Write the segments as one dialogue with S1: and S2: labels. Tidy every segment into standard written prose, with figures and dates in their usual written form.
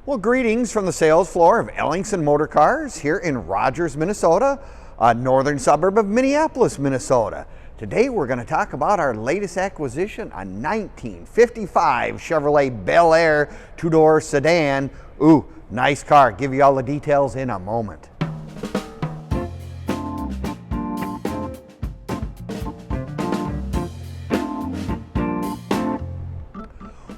S1: Well, greetings from the sales floor of Ellingson Motorcars here in Rogers, Minnesota, a northern suburb of Minneapolis, Minnesota. Today we're going to talk about our latest acquisition, a 1955 Chevrolet Bel Air two-door sedan. Ooh, nice car. Give you all the details in a moment.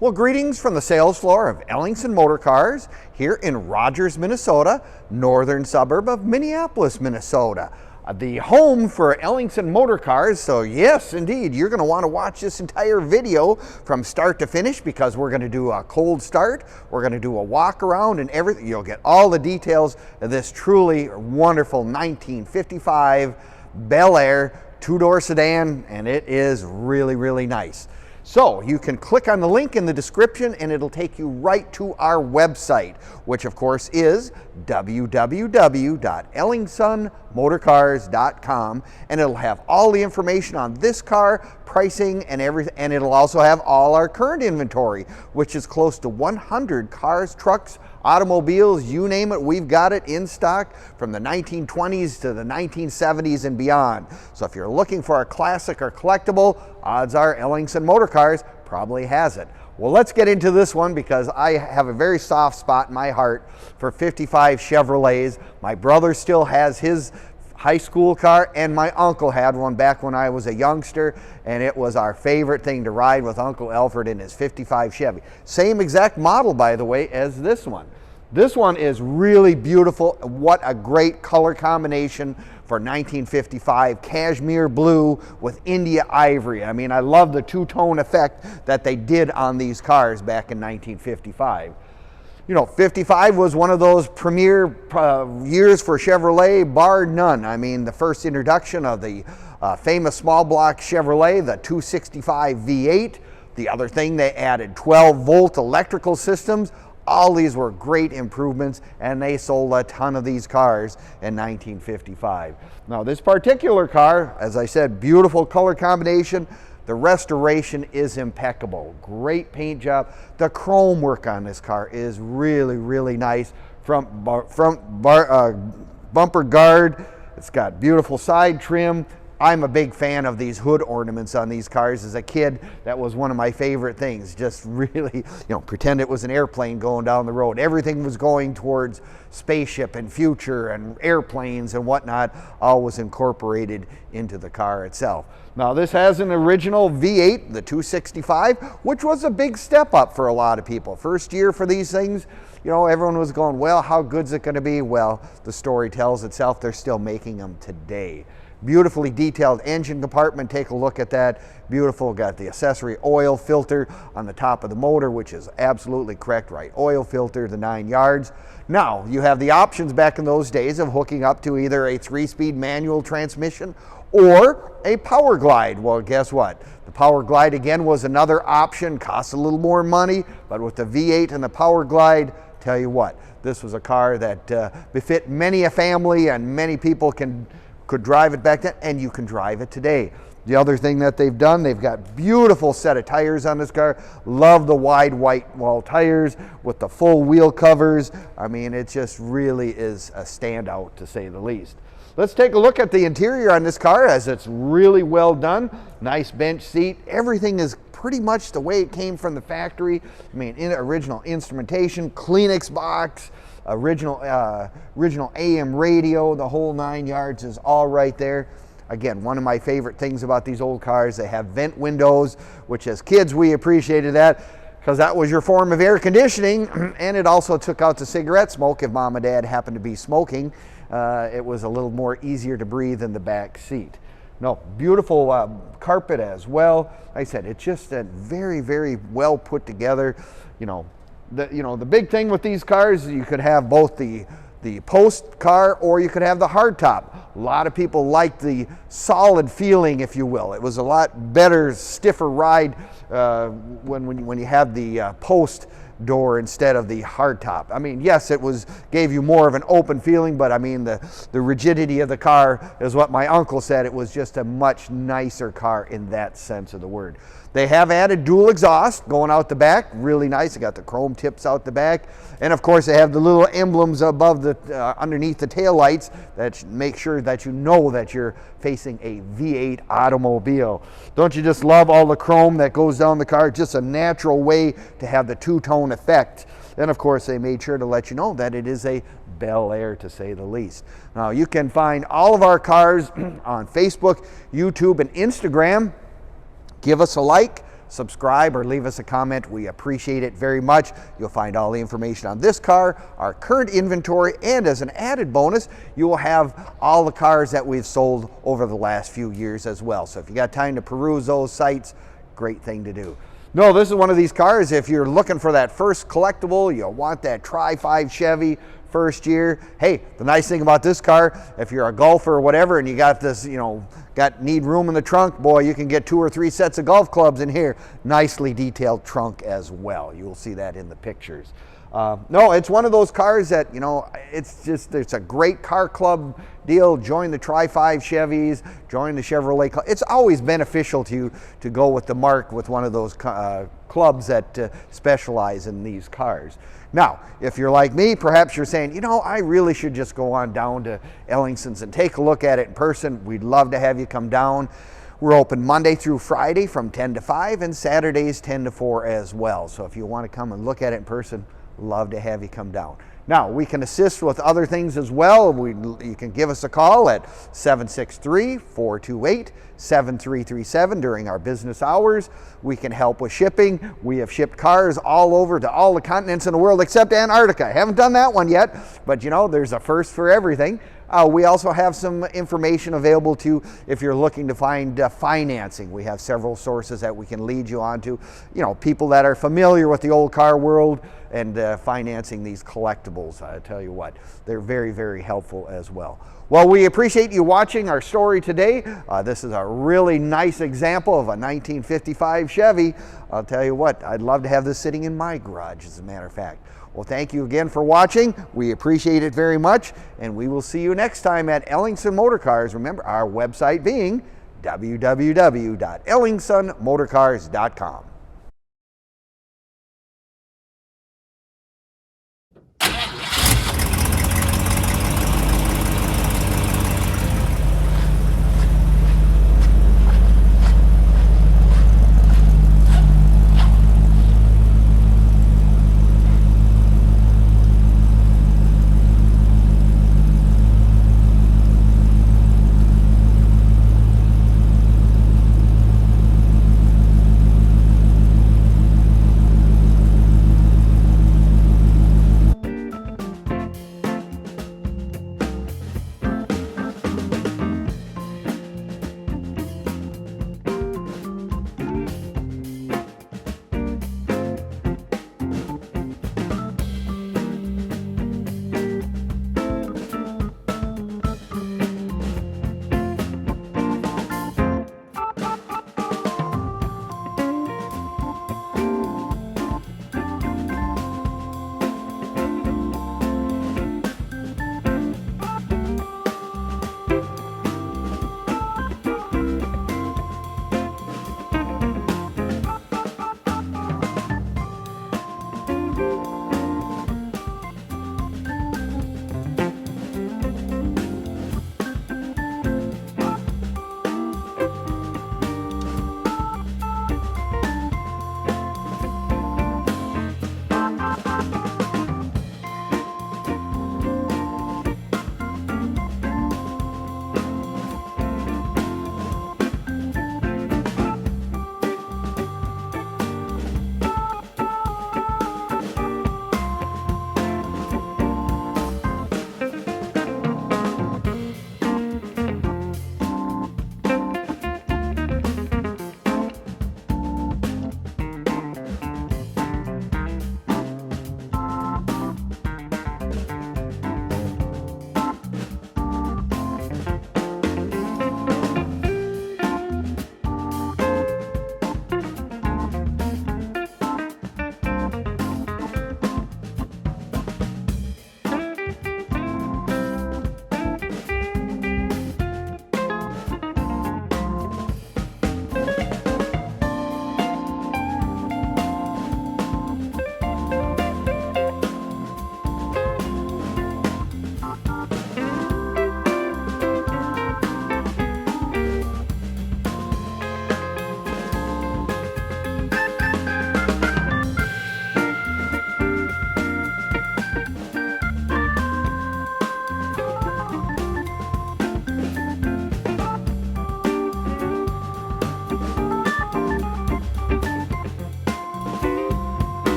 S1: Well, greetings from the sales floor of Ellingson Motorcars here in Rogers, Minnesota, northern suburb of Minneapolis, Minnesota. The home for Ellingson Motorcars, so yes, indeed, you're going to want to watch this entire video from start to finish because we're going to do a cold start, we're going to do a walk around and everything. You'll get all the details of this truly wonderful 1955 Bel Air two-door sedan, and it is really, really nice. So you can click on the link in the description and it'll take you right to our website, which of course is www.ellingsonmotorcars.com, and it'll have all the information on this car, pricing and everything, and it'll also have all our current inventory, which is close to 100 cars, trucks, automobiles, you name it, we've got it in stock from the 1920s to the 1970s and beyond. So if you're looking for a classic or collectible, odds are Ellingson Motorcars probably has it. Well, let's get into this one because I have a very soft spot in my heart for 55 Chevrolets. My brother still has his high school car, and my uncle had one back when I was a youngster, and it was our favorite thing to ride with Uncle Alfred in his 55 Chevy. Same exact model, by the way, as this one. This one is really beautiful. What a great color combination for 1955. Cashmere Blue with India Ivory. I mean, I love the two-tone effect that they did on these cars back in 1955. You know, 55 was one of those premier years for Chevrolet, bar none. I mean, the first introduction of the famous small block Chevrolet, the 265 V8. The other thing, they added 12-volt electrical systems. All these were great improvements, and they sold a ton of these cars in 1955. Now, this particular car, as I said, beautiful color combination. The restoration is impeccable. Great paint job. The chrome work on this car is really, really nice. Bumper guard. It's got beautiful side trim. I'm a big fan of these hood ornaments on these cars. As a kid, that was one of my favorite things. Just really, you know, pretend it was an airplane going down the road. Everything was going towards spaceship and future and airplanes and whatnot, all was incorporated into the car itself. Now, this has an original V8, the 265, which was a big step up for a lot of people. First year for these things, you know, everyone was going, well, how good's it going to be? Well, the story tells itself. They're still making them today. Beautifully detailed engine compartment. Take a look at that. Beautiful. Got the accessory oil filter on the top of the motor, which is absolutely correct, right? Oil filter, the 9 yards. Now, you have the options back in those days of hooking up to either a 3-speed manual transmission or a Powerglide. Well, guess what? The Powerglide, again, was another option. Costs a little more money, but with the V8 and the Powerglide, tell you what, this was a car that befit many a family, and many people could drive it back then, and you can drive it today. The other thing that they've done, they've got beautiful set of tires on this car. Love the wide white wall tires with the full wheel covers. I mean, it just really is a standout, to say the least. Let's take a look at the interior on this car, as it's really well done. Nice bench seat. Everything is pretty much the way it came from the factory. I mean, original instrumentation, Kleenex box, original AM radio, the whole 9 yards is all right there. Again, one of my favorite things about these old cars, they have vent windows, which as kids we appreciated that because that was your form of air conditioning, and it also took out the cigarette smoke if mom and dad happened to be smoking. It was a little more easier to breathe in the back seat. No, beautiful carpet as well. Like I said, it's just a very, very well put together. The big thing with these cars, you could have both the post car or you could have the hardtop. A lot of people like the solid feeling, if you will. It was a lot better, stiffer ride when you have the post door instead of the hardtop. I mean, yes, gave you more of an open feeling, but I mean the rigidity of the car is what my uncle said. It was just a much nicer car in that sense of the word. They have added dual exhaust going out the back, really nice. They got the chrome tips out the back, and of course they have the little emblems above the underneath the tail lights that make sure that you know that you're facing a V8 automobile. Don't you just love all the chrome that goes down the car? Just a natural way to have the two-tone effect. And of course they made sure to let you know that it is a Bel Air, to say the least. Now you can find all of our cars on Facebook, YouTube, and Instagram. Give us a like, subscribe, or leave us a comment. We appreciate it very much. You'll find all the information on this car, our current inventory, and as an added bonus, you will have all the cars that we've sold over the last few years as well. So if you got time to peruse those sites, great thing to do. No, this is one of these cars, if you're looking for that first collectible, you want that Tri-Five Chevy first year. Hey, the nice thing about this car, if you're a golfer or whatever and you got this, need room in the trunk, boy, you can get 2 or 3 sets of golf clubs in here. Nicely detailed trunk as well. You will see that in the pictures. No, it's one of those cars that, it's a great car club deal. Join the Tri-Five Chevys, join the Chevrolet Club. It's always beneficial to go with the Marque, with one of those clubs that specialize in these cars. Now, if you're like me, perhaps you're saying, I really should just go on down to Ellingson's and take a look at it in person. We'd love to have you come down. We're open Monday through Friday from 10 to 5 and Saturdays 10 to 4 as well. So if you want to come and look at it in person, love to have you come down. Now, we can assist with other things as well. You can give us a call at 763-428-7337 during our business hours. We can help with shipping. We have shipped cars all over to all the continents in the world except Antarctica. Haven't done that one yet, but there's a first for everything. We also have some information available to if you're looking to find financing. We have several sources that we can lead you on to. People that are familiar with the old car world and financing these collectibles. I tell you what, they're very, very helpful as well. Well, we appreciate you watching our story today. This is a really nice example of a 1955 Chevy. I'll tell you what, I'd love to have this sitting in my garage, as a matter of fact. Well, thank you again for watching. We appreciate it very much, and we will see you next time at Ellingson Motorcars. Remember, our website being www.ellingsonmotorcars.com.